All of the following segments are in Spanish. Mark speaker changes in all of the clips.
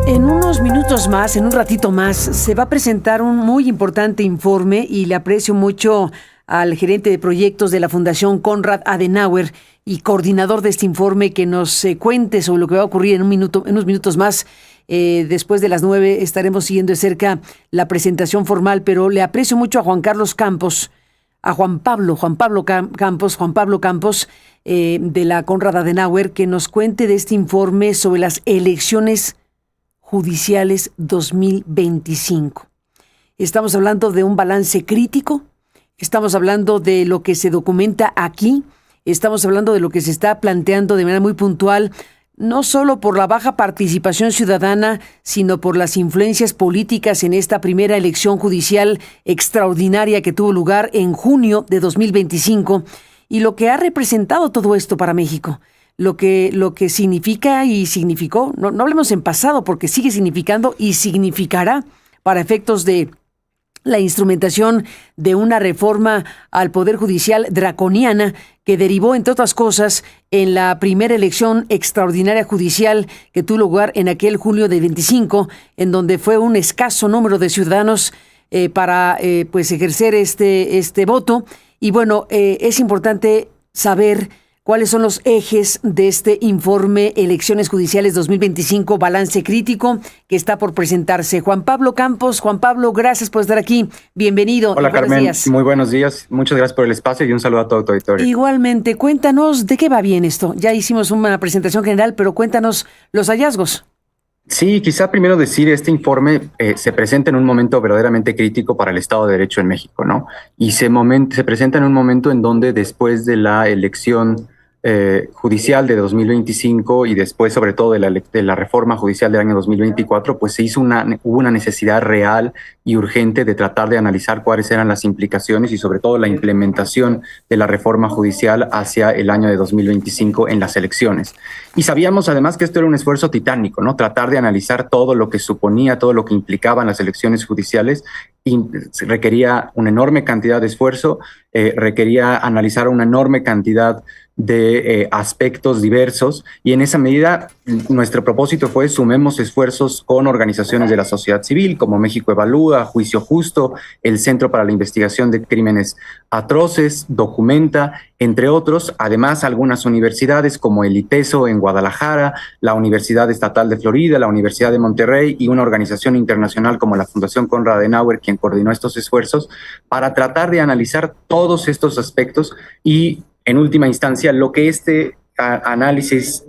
Speaker 1: En unos minutos más, en un ratito más, se va a presentar un muy importante informe y le aprecio mucho al gerente de proyectos de la Fundación Konrad Adenauer y coordinador de este informe que nos cuente sobre lo que va a ocurrir en unos minutos más. Después de las 9 estaremos siguiendo de cerca la presentación formal, pero le aprecio mucho a Juan Pablo Campos, de la Konrad Adenauer, que nos cuente de este informe sobre las elecciones judiciales 2025. Estamos hablando de un balance crítico, estamos hablando de lo que se documenta aquí, estamos hablando de lo que se está planteando de manera muy puntual, no solo por la baja participación ciudadana, sino por las influencias políticas en esta primera elección judicial extraordinaria que tuvo lugar en junio de 2025 y lo que ha representado todo esto para México. Lo que significa y significó, no hablemos en pasado porque sigue significando y significará para efectos de la instrumentación de una reforma al Poder Judicial draconiana que derivó, entre otras cosas, en la primera elección extraordinaria judicial que tuvo lugar en aquel junio de 25, en donde fue un escaso número de ciudadanos para ejercer este voto. Y bueno, es importante saber ¿cuáles son los ejes de este informe Elecciones Judiciales 2025, balance crítico, que está por presentarse? Juan Pablo Campos. Juan Pablo, gracias por estar aquí. Bienvenido.
Speaker 2: Hola, Carmen. Días. Muy buenos días. Muchas gracias por el espacio y un saludo a todo tu auditorio.
Speaker 1: Igualmente, cuéntanos de qué va bien esto. Ya hicimos una presentación general, pero cuéntanos los hallazgos.
Speaker 2: Sí, quizá primero decir, este informe se presenta en un momento verdaderamente crítico para el Estado de Derecho en México, ¿no? Y se presenta en un momento en donde después de la elección judicial de 2025 y después sobre todo de la reforma judicial del año 2024, pues hubo una necesidad real y urgente de tratar de analizar cuáles eran las implicaciones y sobre todo la implementación de la reforma judicial hacia el año de 2025 en las elecciones. Y sabíamos además que esto era un esfuerzo titánico, ¿no? Tratar de analizar todo lo que suponía, todo lo que implicaban las elecciones judiciales y requería una enorme cantidad de esfuerzo, requería analizar una enorme cantidad de aspectos diversos y en esa medida nuestro propósito fue sumemos esfuerzos con organizaciones de la sociedad civil como México Evalúa, Juicio Justo, el Centro para la Investigación de Crímenes Atroces, Documenta, entre otros, además algunas universidades como el ITESO en Guadalajara, la Universidad Estatal de Florida, la Universidad de Monterrey y una organización internacional como la Fundación Konrad Adenauer, quien coordinó estos esfuerzos para tratar de analizar todos estos aspectos y en última instancia, lo que este análisis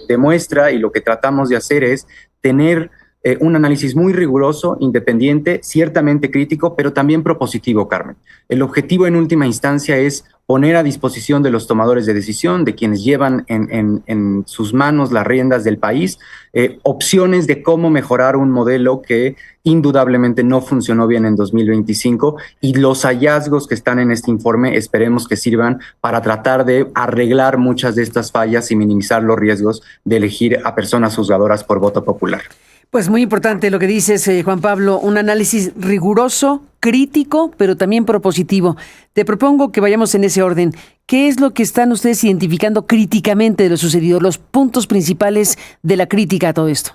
Speaker 2: demuestra y lo que tratamos de hacer es tener un análisis muy riguroso, independiente, ciertamente crítico, pero también propositivo, Carmen. El objetivo en última instancia es poner a disposición de los tomadores de decisión, de quienes llevan en sus manos las riendas del país, opciones de cómo mejorar un modelo que indudablemente no funcionó bien en 2025 y los hallazgos que están en este informe esperemos que sirvan para tratar de arreglar muchas de estas fallas y minimizar los riesgos de elegir a personas juzgadoras por voto popular.
Speaker 1: Pues muy importante lo que dices, Juan Pablo, un análisis riguroso, crítico, pero también propositivo. Te propongo que vayamos en ese orden. ¿Qué es lo que están ustedes identificando críticamente de lo sucedido? Los puntos principales de la crítica a todo esto.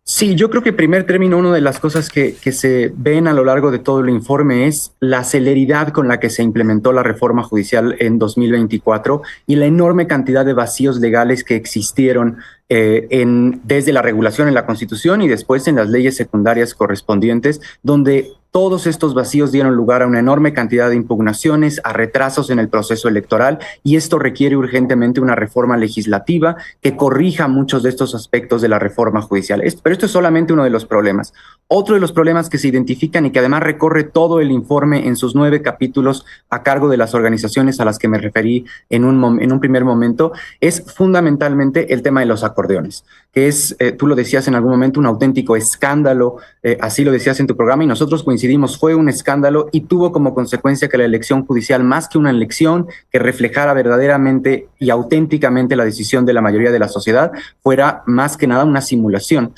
Speaker 2: Sí, yo creo que en primer término, una de las cosas que se ven a lo largo de todo el informe es la celeridad con la que se implementó la reforma judicial en 2024 y la enorme cantidad de vacíos legales que existieron desde la regulación en la Constitución y después en las leyes secundarias correspondientes, donde todos estos vacíos dieron lugar a una enorme cantidad de impugnaciones, a retrasos en el proceso electoral, y esto requiere urgentemente una reforma legislativa que corrija muchos de estos aspectos de la reforma judicial. Pero esto es solamente uno de los problemas. Otro de los problemas que se identifican y que además recorre todo el informe en sus 9 capítulos a cargo de las organizaciones a las que me referí en un primer momento es fundamentalmente el tema de los acordeones, que es, tú lo decías en algún momento, un auténtico escándalo, así lo decías en tu programa y nosotros coincidimos, fue un escándalo y tuvo como consecuencia que la elección judicial, más que una elección que reflejara verdaderamente y auténticamente la decisión de la mayoría de la sociedad, fuera más que nada una simulación.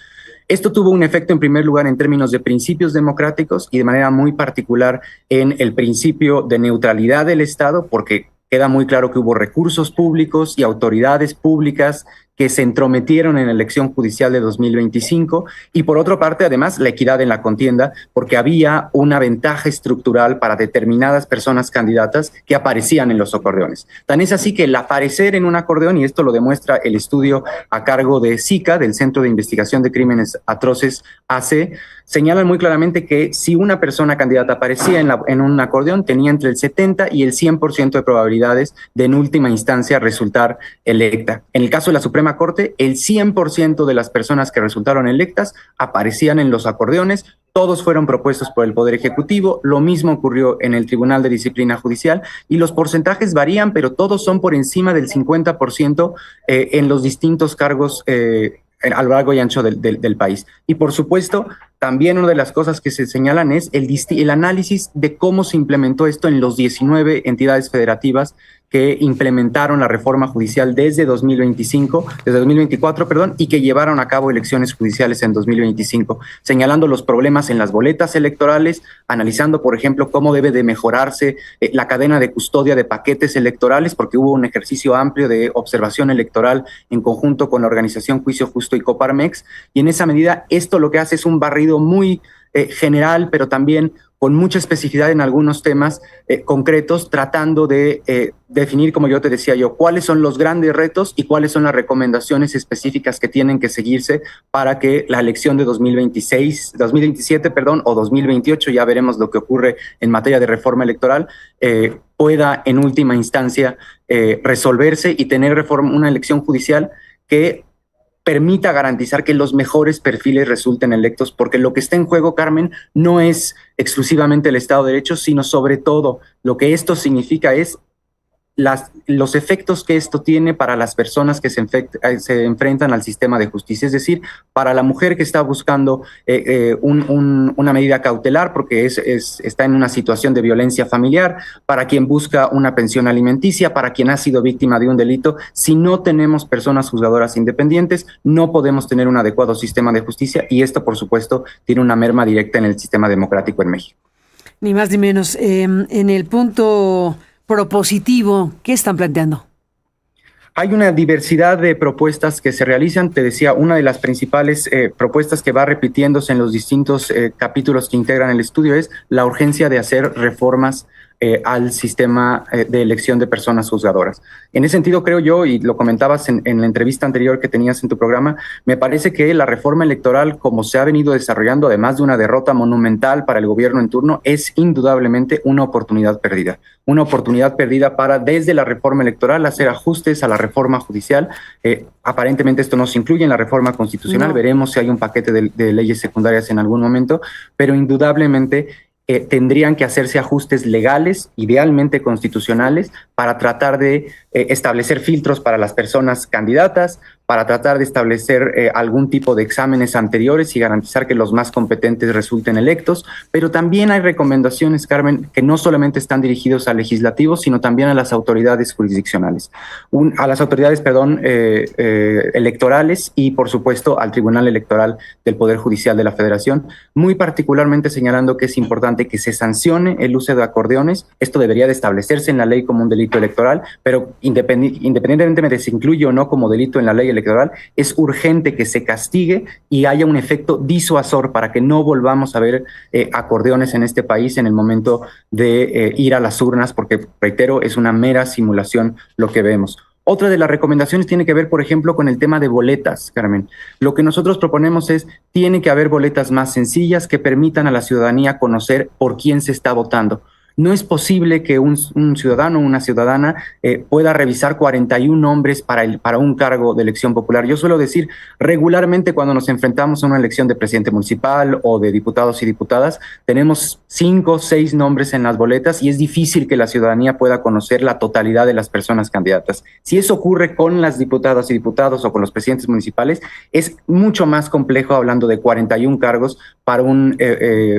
Speaker 2: Esto tuvo un efecto en primer lugar en términos de principios democráticos y de manera muy particular en el principio de neutralidad del Estado, porque queda muy claro que hubo recursos públicos y autoridades públicas que se entrometieron en la elección judicial de 2025 y por otra parte, además, la equidad en la contienda, porque había una ventaja estructural para determinadas personas candidatas que aparecían en los acordeones. Tan es así que el aparecer en un acordeón, y esto lo demuestra el estudio a cargo de SICA, del Centro de Investigación de Crímenes Atroces AC, señalan muy claramente que si una persona candidata aparecía en un acordeón, tenía entre el 70 y el 100% de probabilidades de en última instancia resultar electa. En el caso de la Suprema Corte, el 100% de las personas que resultaron electas aparecían en los acordeones. Todos fueron propuestos por el Poder Ejecutivo, lo mismo ocurrió en el Tribunal de Disciplina Judicial y los porcentajes varían, pero todos son por encima del 50% en los distintos cargos a lo largo y ancho del país. Y por supuesto, también una de las cosas que se señalan es el análisis de cómo se implementó esto en los 19 entidades federativas que implementaron la reforma judicial desde 2024, y que llevaron a cabo elecciones judiciales en 2025, señalando los problemas en las boletas electorales, analizando, por ejemplo, cómo debe de mejorarse la cadena de custodia de paquetes electorales, porque hubo un ejercicio amplio de observación electoral en conjunto con la organización Juicio Justo y Coparmex, y en esa medida esto lo que hace es un barrido muy general, pero también con mucha especificidad en algunos temas concretos, tratando de definir, como yo te decía yo, cuáles son los grandes retos y cuáles son las recomendaciones específicas que tienen que seguirse para que la elección de 2027 o 2028, ya veremos lo que ocurre en materia de reforma electoral, pueda en última instancia resolverse y tener una elección judicial que permita garantizar que los mejores perfiles resulten electos, porque lo que está en juego, Carmen, no es exclusivamente el Estado de Derecho, sino sobre todo lo que esto significa es los efectos que esto tiene para las personas que se enfrentan al sistema de justicia, es decir, para la mujer que está buscando una medida cautelar porque está en una situación de violencia familiar, para quien busca una pensión alimenticia, para quien ha sido víctima de un delito. Si no tenemos personas juzgadoras independientes, no podemos tener un adecuado sistema de justicia y esto, por supuesto, tiene una merma directa en el sistema democrático en México.
Speaker 1: Ni más ni menos. En el punto propositivo, ¿qué están planteando?
Speaker 2: Hay una diversidad de propuestas que se realizan. Te decía, una de las principales propuestas que va repitiéndose en los distintos capítulos que integran el estudio es la urgencia de hacer reformas al sistema de elección de personas juzgadoras. En ese sentido, creo yo, y lo comentabas en la entrevista anterior que tenías en tu programa, me parece que la reforma electoral, como se ha venido desarrollando, además de una derrota monumental para el gobierno en turno, es indudablemente una oportunidad perdida. Una oportunidad perdida para, desde la reforma electoral, hacer ajustes a la reforma judicial. Aparentemente esto no se incluye en la reforma constitucional, no. Veremos si hay un paquete de leyes secundarias en algún momento, pero indudablemente tendrían que hacerse ajustes legales, idealmente constitucionales, para tratar de establecer filtros para las personas candidatas, para tratar de establecer algún tipo de exámenes anteriores y garantizar que los más competentes resulten electos. Pero también hay recomendaciones, Carmen, que no solamente están dirigidos al legislativo, sino también a las autoridades jurisdiccionales, electorales y, por supuesto, al Tribunal Electoral del Poder Judicial de la Federación, muy particularmente señalando que es importante que se sancione el uso de acordeones. Esto debería de establecerse en la ley como un delito electoral, pero independientemente de si se incluye o no como delito en la ley electoral, es urgente que se castigue y haya un efecto disuasor para que no volvamos a ver acordeones en este país en el momento de ir a las urnas, porque, reitero, es una mera simulación lo que vemos. Otra de las recomendaciones tiene que ver, por ejemplo, con el tema de boletas, Carmen. Lo que nosotros proponemos es, tiene que haber boletas más sencillas que permitan a la ciudadanía conocer por quién se está votando. No es posible que un ciudadano o una ciudadana pueda revisar 41 nombres para un cargo de elección popular. Yo suelo decir, regularmente cuando nos enfrentamos a una elección de presidente municipal o de diputados y diputadas, tenemos 5 o 6 nombres en las boletas y es difícil que la ciudadanía pueda conocer la totalidad de las personas candidatas. Si eso ocurre con las diputadas y diputados o con los presidentes municipales, es mucho más complejo, hablando de 41 cargos para un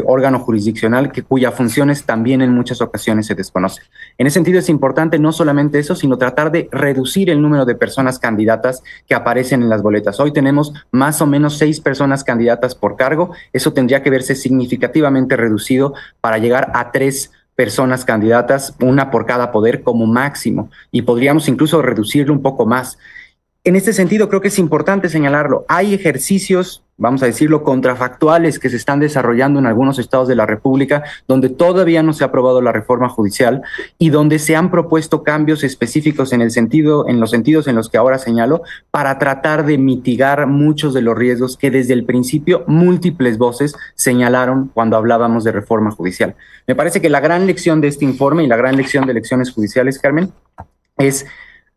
Speaker 2: órgano jurisdiccional cuya funciones también en muchas ocasiones se desconocen. En ese sentido es importante no solamente eso, sino tratar de reducir el número de personas candidatas que aparecen en las boletas. Hoy tenemos más o menos 6 personas candidatas por cargo. Eso tendría que verse significativamente reducido para llegar a 3 personas candidatas, una por cada poder como máximo, y podríamos incluso reducirlo un poco más. En este sentido, creo que es importante señalarlo. Hay ejercicios, vamos a decirlo, contrafactuales que se están desarrollando en algunos estados de la República, donde todavía no se ha aprobado la reforma judicial y donde se han propuesto cambios específicos en los sentidos en los que ahora señalo, para tratar de mitigar muchos de los riesgos que desde el principio múltiples voces señalaron cuando hablábamos de reforma judicial. Me parece que la gran lección de este informe y la gran lección de elecciones judiciales, Carmen, es: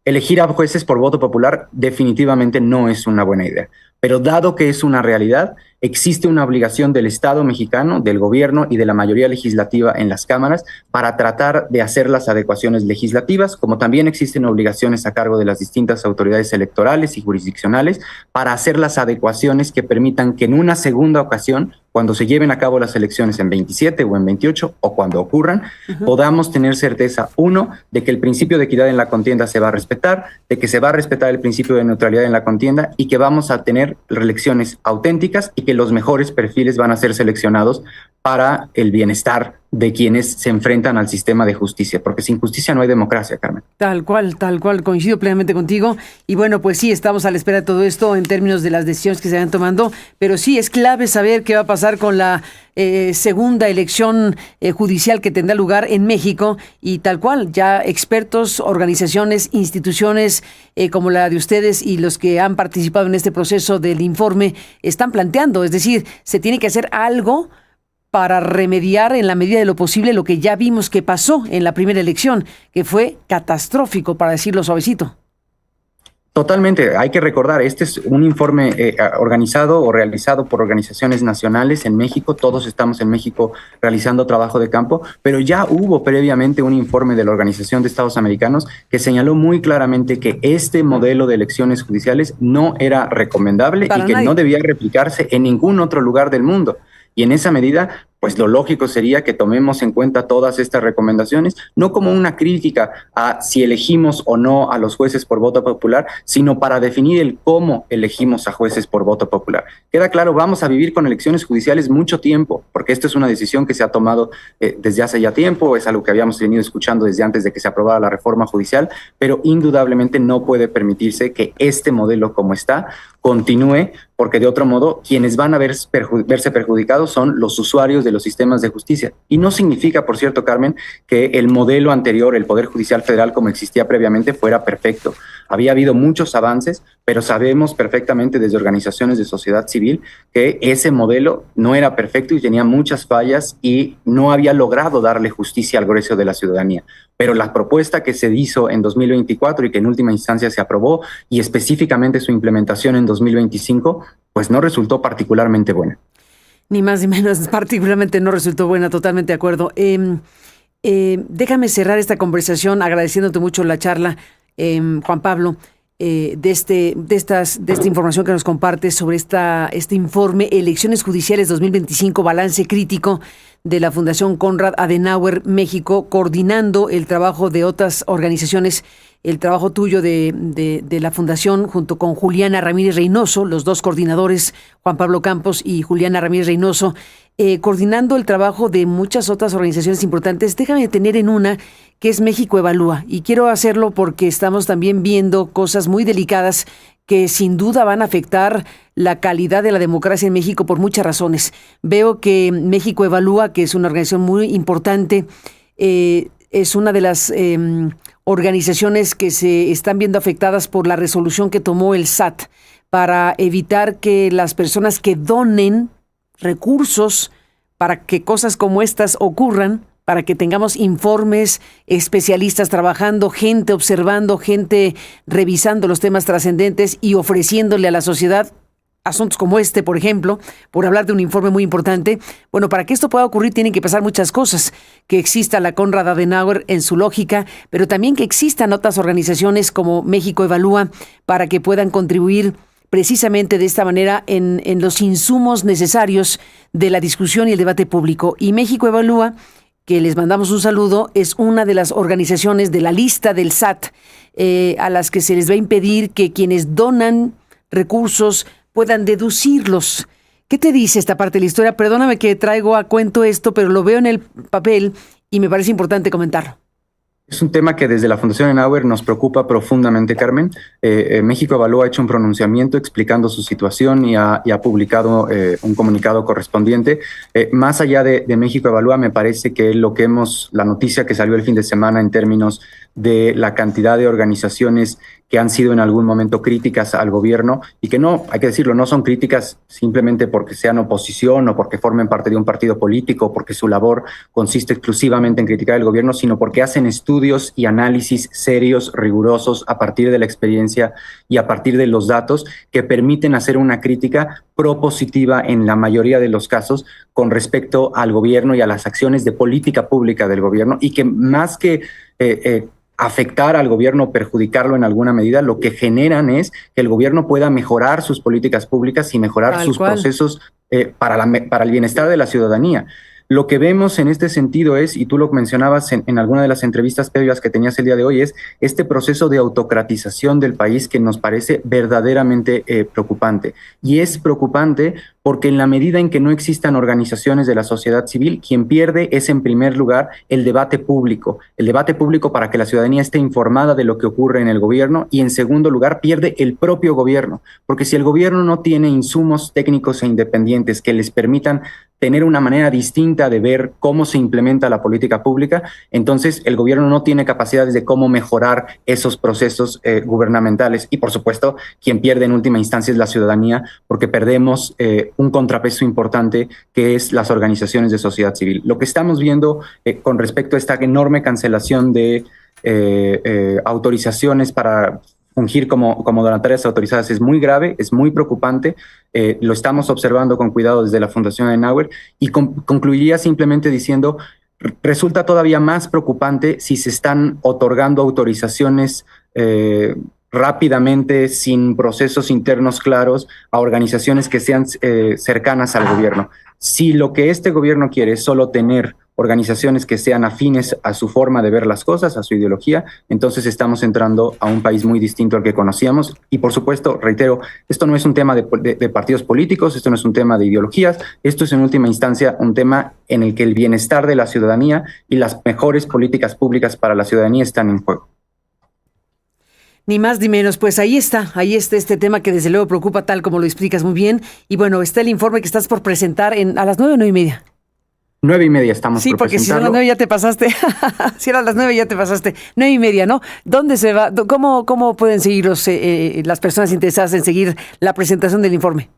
Speaker 2: elegir a jueces por voto popular definitivamente no es una buena idea. Pero dado que es una realidad, existe una obligación del Estado mexicano, del gobierno y de la mayoría legislativa en las cámaras para tratar de hacer las adecuaciones legislativas, como también existen obligaciones a cargo de las distintas autoridades electorales y jurisdiccionales para hacer las adecuaciones que permitan que en una segunda ocasión, cuando se lleven a cabo las elecciones en 27 o en 28 o cuando ocurran, podamos tener certeza, uno, de que el principio de equidad en la contienda se va a respetar, de que se va a respetar el principio de neutralidad en la contienda y que vamos a tener elecciones auténticas y que los mejores perfiles van a ser seleccionados para el bienestar de quienes se enfrentan al sistema de justicia, porque sin justicia no hay democracia, Carmen.
Speaker 1: Tal cual, coincido plenamente contigo. Y bueno, pues sí, estamos a la espera de todo esto en términos de las decisiones que se van tomando, pero sí es clave saber qué va a pasar con la segunda elección judicial que tendrá lugar en México, y tal cual, ya expertos, organizaciones, instituciones como la de ustedes y los que han participado en este proceso del informe están planteando, es decir, se tiene que hacer algo para remediar en la medida de lo posible lo que ya vimos que pasó en la primera elección, que fue catastrófico, para decirlo suavecito.
Speaker 2: Totalmente, hay que recordar, este es un informe organizado o realizado por organizaciones nacionales en México, todos estamos en México realizando trabajo de campo, pero ya hubo previamente un informe de la Organización de Estados Americanos que señaló muy claramente que este modelo de elecciones judiciales no era recomendable y que no debía replicarse en ningún otro lugar del mundo. Y en esa medida, pues lo lógico sería que tomemos en cuenta todas estas recomendaciones, no como una crítica a si elegimos o no a los jueces por voto popular, sino para definir el cómo elegimos a jueces por voto popular. Queda claro, vamos a vivir con elecciones judiciales mucho tiempo, porque esto es una decisión que se ha tomado desde hace ya tiempo, es algo que habíamos venido escuchando desde antes de que se aprobara la reforma judicial, pero indudablemente no puede permitirse que este modelo como está continúe, porque de otro modo quienes van a verse perjudicados son los usuarios de los sistemas de justicia. Y no significa, por cierto, Carmen, que el modelo anterior, el Poder Judicial Federal como existía previamente, fuera perfecto. Había habido muchos avances, pero sabemos perfectamente desde organizaciones de sociedad civil que ese modelo no era perfecto y tenía muchas fallas y no había logrado darle justicia al grueso de la ciudadanía. Pero la propuesta que se hizo en 2024 y que en última instancia se aprobó, y específicamente su implementación en 2025, pues no resultó particularmente buena.
Speaker 1: Ni más ni menos, particularmente no resultó buena, totalmente de acuerdo. Déjame cerrar esta conversación agradeciéndote mucho la charla, Juan Pablo, de esta información que nos compartes sobre este informe Elecciones Judiciales 2025, Balance Crítico, de la Fundación Konrad Adenauer México, coordinando el trabajo de otras organizaciones, el trabajo tuyo de la Fundación junto con Juliana Ramírez Reynoso, los dos coordinadores, Juan Pablo Campos y Juliana Ramírez Reynoso, coordinando el trabajo de muchas otras organizaciones importantes. Déjame detener en una que es México Evalúa, y quiero hacerlo porque estamos también viendo cosas muy delicadas que sin duda van a afectar la calidad de la democracia en México por muchas razones. Veo que México Evalúa, que es una organización muy importante, es una de las organizaciones que se están viendo afectadas por la resolución que tomó el SAT para evitar que las personas que donen recursos para que cosas como estas ocurran, para que tengamos informes, especialistas trabajando, gente observando, gente revisando los temas trascendentes y ofreciéndole a la sociedad asuntos como este, por ejemplo, por hablar de un informe muy importante. Bueno, para que esto pueda ocurrir tienen que pasar muchas cosas, que exista la Konrad Adenauer en su lógica, pero también que existan otras organizaciones como México Evalúa para que puedan contribuir precisamente de esta manera en los insumos necesarios de la discusión y el debate público. Y México Evalúa, que les mandamos un saludo, es una de las organizaciones de la lista del SAT a las que se les va a impedir que quienes donan recursos puedan deducirlos. ¿Qué te dice esta parte de la historia? Perdóname que traigo a cuento esto, pero lo veo en el papel y me parece importante comentarlo.
Speaker 2: Es un tema que desde la Fundación Adenauer nos preocupa profundamente, Carmen. México Evalúa ha hecho un pronunciamiento explicando su situación y ha publicado un comunicado correspondiente. Más allá de México Evalúa, me parece que la noticia que salió el fin de semana en términos de la cantidad de organizaciones que han sido en algún momento críticas al gobierno y que no, hay que decirlo, no son críticas simplemente porque sean oposición o porque formen parte de un partido político, porque su labor consiste exclusivamente en criticar el gobierno, sino porque hacen estudios y análisis serios, rigurosos, a partir de la experiencia y a partir de los datos que permiten hacer una crítica propositiva en la mayoría de los casos con respecto al gobierno y a las acciones de política pública del gobierno, y que más que afectar al gobierno o perjudicarlo en alguna medida, lo que generan es que el gobierno pueda mejorar sus políticas públicas y mejorar sus procesos para el bienestar de la ciudadanía. Lo que vemos en este sentido es, y tú lo mencionabas en alguna de las entrevistas previas que tenías el día de hoy, es este proceso de autocratización del país que nos parece verdaderamente preocupante. Y es preocupante porque en la medida en que no existan organizaciones de la sociedad civil, quien pierde es en primer lugar el debate público para que la ciudadanía esté informada de lo que ocurre en el gobierno, y en segundo lugar pierde el propio gobierno, porque si el gobierno no tiene insumos técnicos e independientes que les permitan tener una manera distinta de ver cómo se implementa la política pública, entonces el gobierno no tiene capacidades de cómo mejorar esos procesos gubernamentales. Y por supuesto, quien pierde en última instancia es la ciudadanía, porque perdemos un contrapeso importante que es las organizaciones de sociedad civil. Lo que estamos viendo con respecto a esta enorme cancelación de autorizaciones para fungir como donatarias autorizadas es muy grave, es muy preocupante. Lo estamos observando con cuidado desde la Fundación Adenauer, y concluiría simplemente diciendo, resulta todavía más preocupante si se están otorgando autorizaciones rápidamente, sin procesos internos claros, a organizaciones que sean cercanas al gobierno. Si lo que este gobierno quiere es solo tener organizaciones que sean afines a su forma de ver las cosas, a su ideología, entonces estamos entrando a un país muy distinto al que conocíamos. Y por supuesto, reitero, esto no es un tema de partidos políticos, esto no es un tema de ideologías, esto es en última instancia un tema en el que el bienestar de la ciudadanía y las mejores políticas públicas para la ciudadanía están en juego.
Speaker 1: Ni más ni menos, pues ahí está este tema que desde luego preocupa, tal como lo explicas muy bien. Y bueno, está el informe que estás por presentar a las 9 o 9:30.
Speaker 2: 9:30 estamos por presentarlo. Sí,
Speaker 1: porque si son las 9 ya te pasaste. Si eran las 9 ya te pasaste. 9:30, ¿no? ¿Dónde se va? ¿Cómo pueden seguir las personas interesadas en seguir la presentación del informe?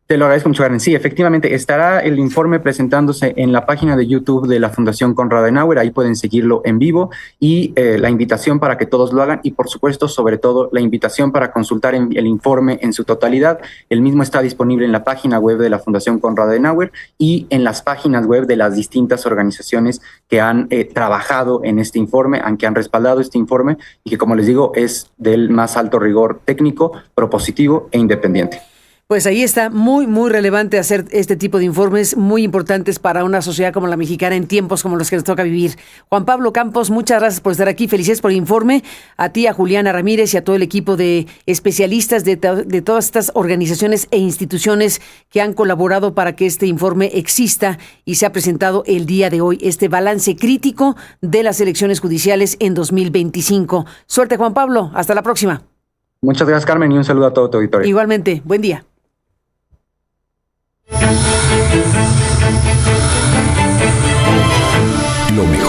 Speaker 2: Te lo agradezco mucho, Karen. Sí, efectivamente, estará el informe presentándose en la página de YouTube de la Fundación Konrad Adenauer. Ahí pueden seguirlo en vivo, y la invitación para que todos lo hagan, y por supuesto, sobre todo, la invitación para consultar el informe en su totalidad. El mismo está disponible en la página web de la Fundación Konrad Adenauer y en las páginas web de las distintas organizaciones que han trabajado en este informe, que han respaldado este informe, y que, como les digo, es del más alto rigor técnico, propositivo e independiente.
Speaker 1: Pues ahí está, muy, muy relevante hacer este tipo de informes muy importantes para una sociedad como la mexicana en tiempos como los que nos toca vivir. Juan Pablo Campos, muchas gracias por estar aquí. Felicidades por el informe. A ti, a Juliana Ramírez y a todo el equipo de especialistas de todas estas organizaciones e instituciones que han colaborado para que este informe exista y se ha presentado el día de hoy, este balance crítico de las elecciones judiciales en 2025. Suerte, Juan Pablo. Hasta la próxima.
Speaker 2: Muchas gracias, Carmen, y un saludo a todo tu auditorio.
Speaker 1: Igualmente. Buen día.
Speaker 3: Lo mejor